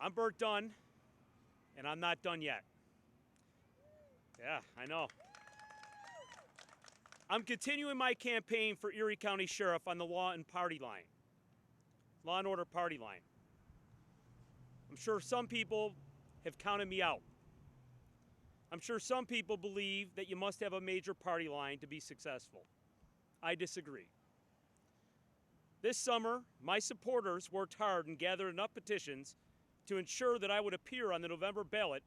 I'm Burt Dunn, and I'm not done yet. Yeah, I know. I'm continuing my campaign for Erie County Sheriff on the law and order party line. I'm sure some people have counted me out. I'm sure some people believe that you must have a major party line to be successful. I disagree. This summer, my supporters worked hard and gathered enough petitions to ensure that I would appear on the November ballot,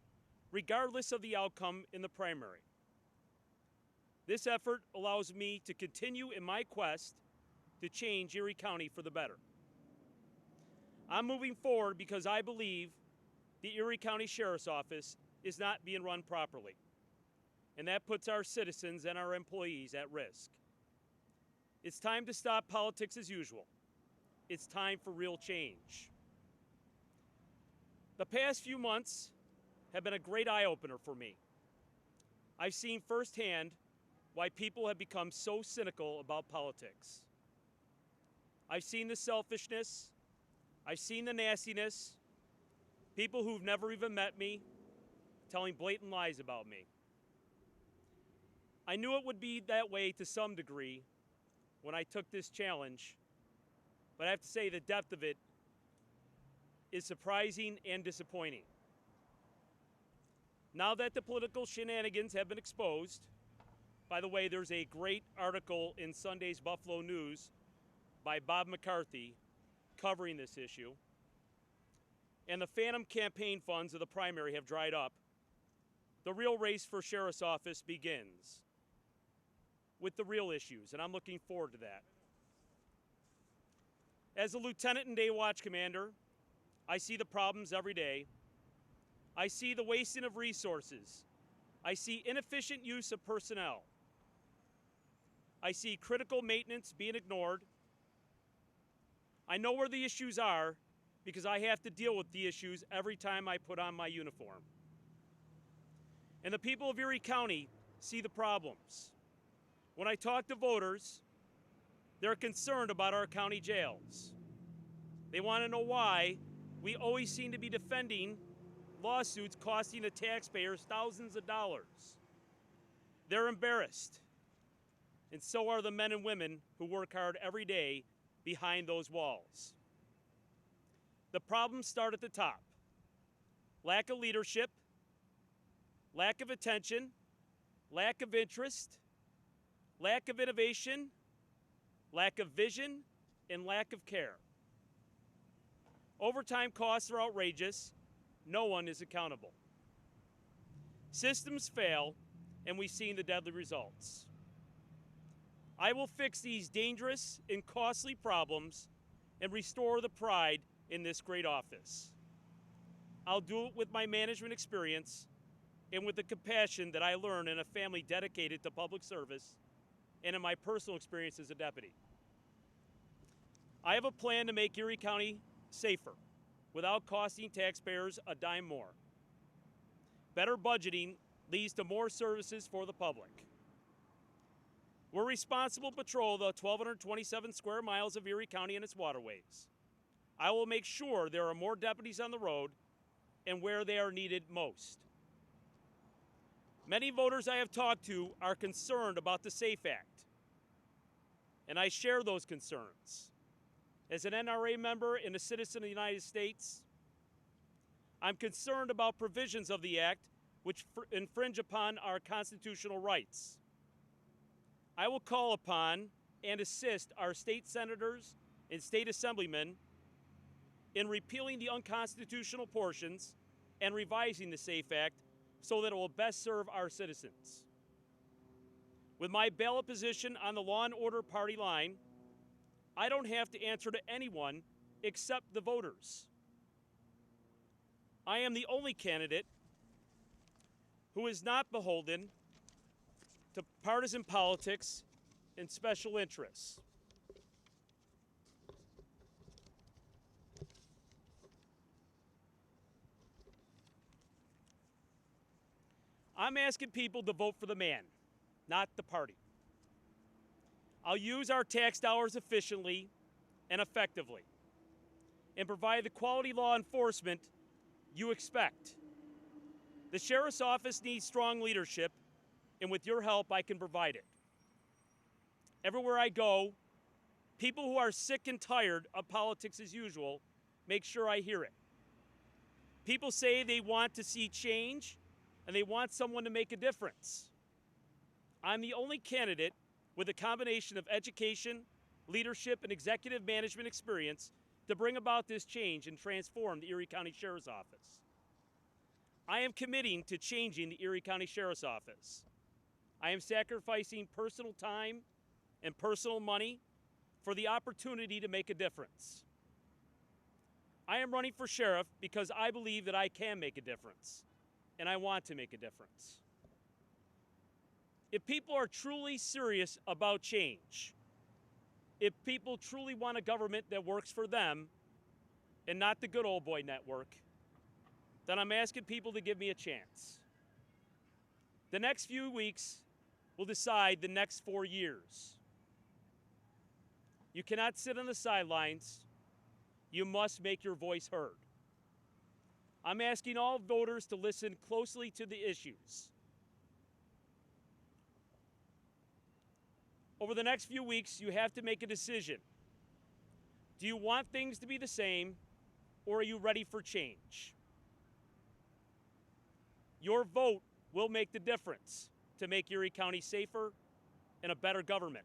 regardless of the outcome in the primary. This effort allows me to continue in my quest to change Erie County for the better. I'm moving forward because I believe the Erie County Sheriff's Office is not being run properly, and that puts our citizens and our employees at risk. It's time to stop politics as usual. It's time for real change. The past few months have been a great eye-opener for me. I've seen firsthand why people have become so cynical about politics. I've seen the selfishness, I've seen the nastiness, people who've never even met me telling blatant lies about me. I knew it would be that way to some degree when I took this challenge, but I have to say the depth of it is surprising and disappointing. Now that the political shenanigans have been exposed, by the way, there's a great article in Sunday's Buffalo News by Bob McCarthy covering this issue, and the phantom campaign funds of the primary have dried up. The real race for sheriff's office begins with the real issues, and I'm looking forward to that. As a lieutenant and day watch commander, I see the problems every day. I see the wasting of resources. I see inefficient use of personnel. I see critical maintenance being ignored. I know where the issues are because I have to deal with the issues every time I put on my uniform. And the people of Erie County see the problems. When I talk to voters, they're concerned about our county jails. They want to know why we always seem to be defending lawsuits costing the taxpayers thousands of dollars. They're embarrassed, and so are the men and women who work hard every day behind those walls. The problems start at the top. Lack of leadership, lack of attention, lack of interest, lack of innovation, lack of vision, and lack of care. Overtime costs are outrageous. No one is accountable. Systems fail, and we've seen the deadly results. I will fix these dangerous and costly problems and restore the pride in this great office. I'll do it with my management experience and with the compassion that I learned in a family dedicated to public service and in my personal experience as a deputy. I have a plan to make Erie County safer without costing taxpayers a dime more. Better budgeting leads to more services for the public. We're responsible to patrol the 1,227 square miles of Erie County and its waterways. I will make sure there are more deputies on the road and where they are needed most. Many voters I have talked to are concerned about the SAFE Act, and I share those concerns. As an NRA member and a citizen of the United States, I'm concerned about provisions of the Act which infringe upon our constitutional rights. I will call upon and assist our state senators and state assemblymen in repealing the unconstitutional portions and revising the SAFE Act so that it will best serve our citizens. With my ballot position on the law and order party line, I don't have to answer to anyone except the voters. I am the only candidate who is not beholden to partisan politics and special interests. I'm asking people to vote for the man, not the party. I'll use our tax dollars efficiently and effectively and provide the quality law enforcement you expect. The sheriff's office needs strong leadership, and with your help, I can provide it. Everywhere I go, people who are sick and tired of politics as usual make sure I hear it. People say they want to see change, and they want someone to make a difference. I'm the only candidate with a combination of education, leadership, and executive management experience to bring about this change and transform the Erie County Sheriff's Office. I am committing to changing the Erie County Sheriff's Office. I am sacrificing personal time and personal money for the opportunity to make a difference. I am running for sheriff because I believe that I can make a difference, and I want to make a difference. If people are truly serious about change, if people truly want a government that works for them and not the good old boy network, then I'm asking people to give me a chance. The next few weeks will decide the next 4 years. You cannot sit on the sidelines. You must make your voice heard. I'm asking all voters to listen closely to the issues. Over the next few weeks, you have to make a decision. Do you want things to be the same, or are you ready for change? Your vote will make the difference to make Erie County safer and a better government.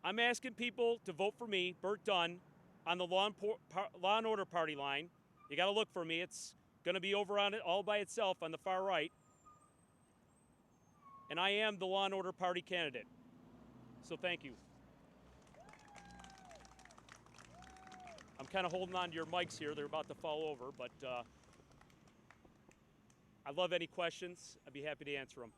I'm asking people to vote for me, Burt Dunn, on the Law and Order party line. You got to look for me. It's going to be over on it all by itself on the far right. And I am the Law and Order party candidate. So thank you. I'm kind of holding on to your mics here. They're about to fall over, but I love any questions. I'd be happy to answer them.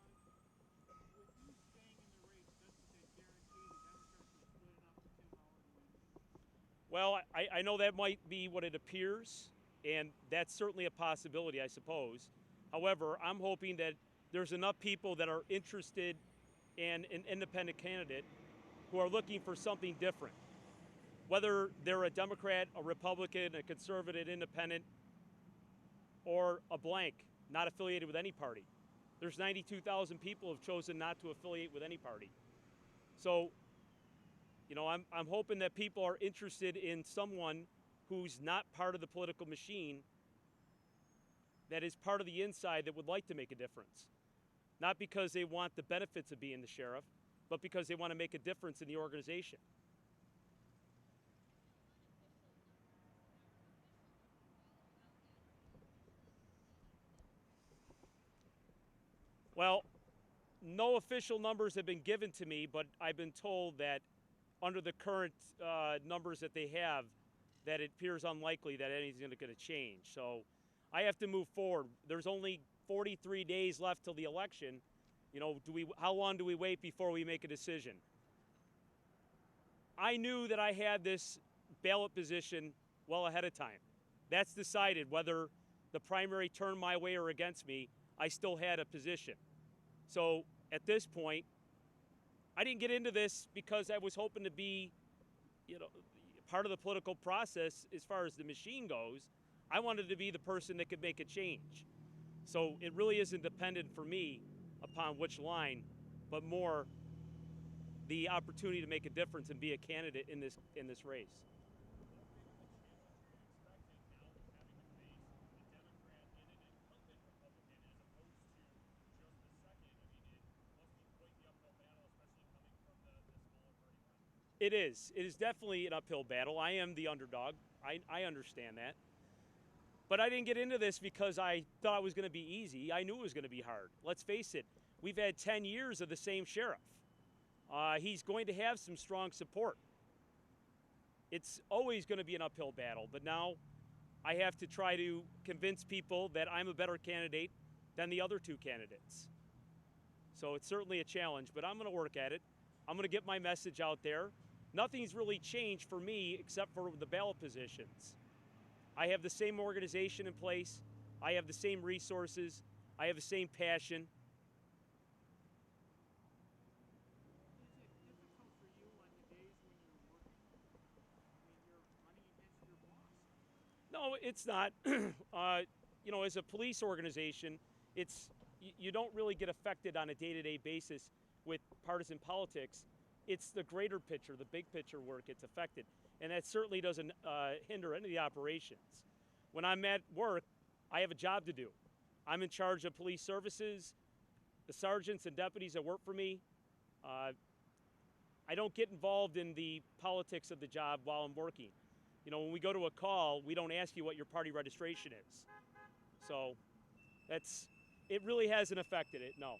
Well, I know that might be what it appears, and that's certainly a possibility, I suppose. However, I'm hoping that there's enough people that are interested in an independent candidate who are looking for something different. Whether they're a Democrat, a Republican, a conservative, independent, or a blank, not affiliated with any party. There's 92,000 people who have chosen not to affiliate with any party. So, you know, I'm hoping that people are interested in someone who's not part of the political machine, that is part of the inside, that would like to make a difference. Not because they want the benefits of being the sheriff, but because they want to make a difference in the organization. Well, no official numbers have been given to me, but I've been told that under the current numbers that they have, that it appears unlikely that anything's going to change. So I have to move forward. There's only 43 days left till the election. You know, how long do we wait before we make a decision? I knew that I had this ballot position well ahead of time. That's decided whether the primary turned my way or against me. I still had a position. So at this point, I didn't get into this because I was hoping to be, you know, part of the political process as far as the machine goes. I wanted to be the person that could make a change. So it really isn't dependent for me upon which line, but more the opportunity to make a difference and be a candidate in this race. It is. It is definitely an uphill battle. I am the underdog. I understand that. But I didn't get into this because I thought it was going to be easy. I knew it was going to be hard. Let's face it. We've had 10 years of the same sheriff. He's going to have some strong support. It's always going to be an uphill battle. But now I have to try to convince people that I'm a better candidate than the other two candidates. So it's certainly a challenge, but I'm going to work at it. I'm going to get my message out there. Nothing's really changed for me except for the ballot positions. I have the same organization in place. I have the same resources. I have the same passion. No, it's not. As a police organization, you don't really get affected on a day-to-day basis with partisan politics. It's the greater picture, the big picture where it gets affected. And that certainly doesn't hinder any of the operations. When I'm at work, I have a job to do. I'm in charge of police services, the sergeants and deputies that work for me. I don't get involved in the politics of the job while I'm working. When we go to a call, we don't ask you what your party registration is. So it really hasn't affected it, no.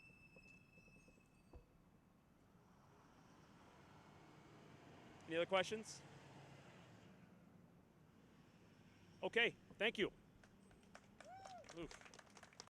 Any other questions? Okay, thank you. Oof.